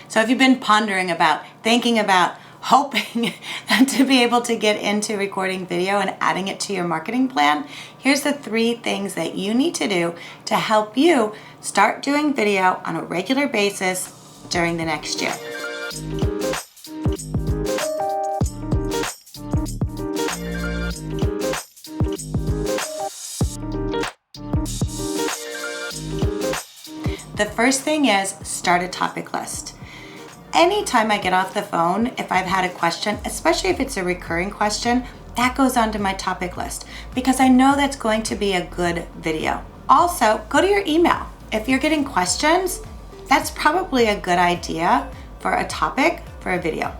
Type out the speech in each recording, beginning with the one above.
So if you've been pondering about, thinking about, hoping to be able to get into recording video and adding it to your marketing plan, here's the 3 things that you need to do to help you start doing video on a regular basis during the next year. The first thing is start a topic list. Anytime I get off the phone, if I've had a question, especially if it's a recurring question, that goes onto my topic list because I know that's going to be a good video. Also, go to your email. If you're getting questions, that's probably a good idea for a topic for a video.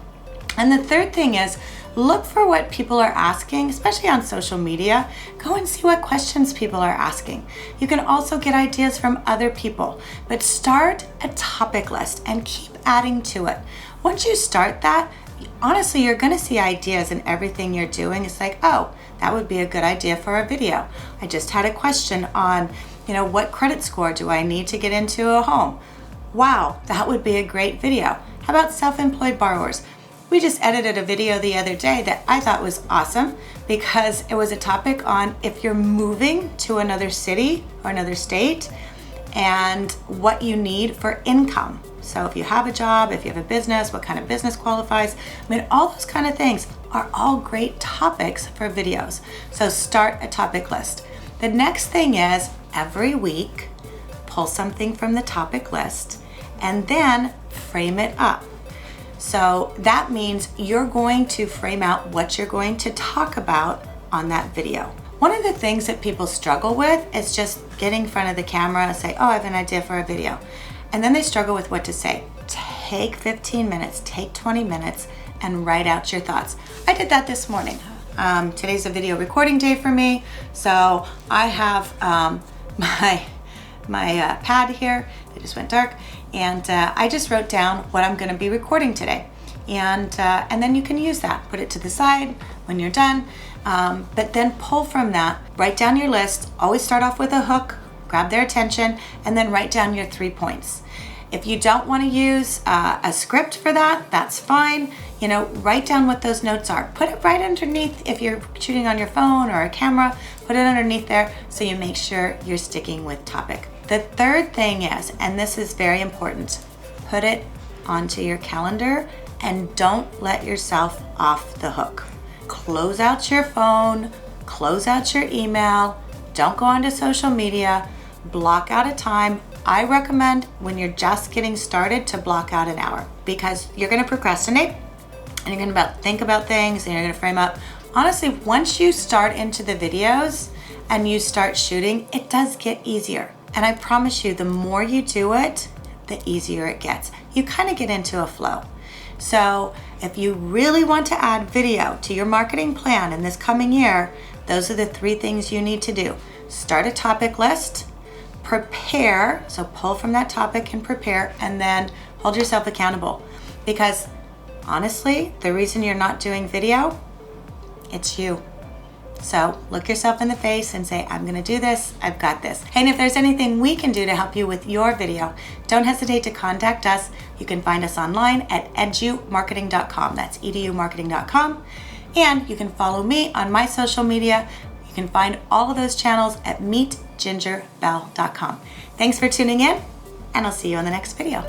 And the third thing is look for what people are asking, especially on social media. Go and see what questions people are asking. You can also get ideas from other people, but start a topic list and keep adding to it. Once you start that, honestly, you're gonna see ideas in everything you're doing. It's like, oh, that would be a good idea for a video. I just had a question on, what credit score do I need to get into a home? Wow, that would be a great video. How about self-employed borrowers? We just edited a video the other day that I thought was awesome because it was a topic on if you're moving to another city or another state and what you need for income. So if you have a job, if you have a business, what kind of business qualifies? All those kind of things are all great topics for videos. So start a topic list. The next thing is every week, pull something from the topic list and then frame it up. So that means you're going to frame out what you're going to talk about on that video. One of the things that people struggle with is just getting in front of the camera and say, oh, I have an idea for a video. And then they struggle with what to say. Take 15 minutes, take 20 minutes and write out your thoughts. I did that this morning. Today's a video recording day for me. So I have my pad here. They just went dark. And I just wrote down what I'm going to be recording today. And then you can use that. Put it to the side when you're done. But then pull from that. Write down your list. Always start off with a hook. Grab their attention. And then write down your 3 points. If you don't want to use a script for that, that's fine. Write down what those notes are. Put it right underneath. If you're shooting on your phone or a camera, put it underneath there so you make sure you're sticking with topic. The third thing is, and this is very important, put it onto your calendar and don't let yourself off the hook. Close out your phone, close out your email, don't go onto social media, block out a time. I recommend when you're just getting started to block out an hour because you're gonna procrastinate and you're gonna think about things and you're gonna frame up. Honestly, once you start into the videos and you start shooting, it does get easier. And I promise you, the more you do it, the easier it gets. You kind of get into a flow. So if you really want to add video to your marketing plan in this coming year, those are the 3 things you need to do. Start a topic list, prepare, so pull from that topic and prepare, and then hold yourself accountable. Because honestly, the reason you're not doing video, it's you. So look yourself in the face and say, I'm gonna do this, I've got this. And if there's anything we can do to help you with your video, don't hesitate to contact us. You can find us online at edumarketing.com. That's edumarketing.com. And you can follow me on my social media. You can find all of those channels at meetgingerbell.com. Thanks for tuning in, and I'll see you on the next video.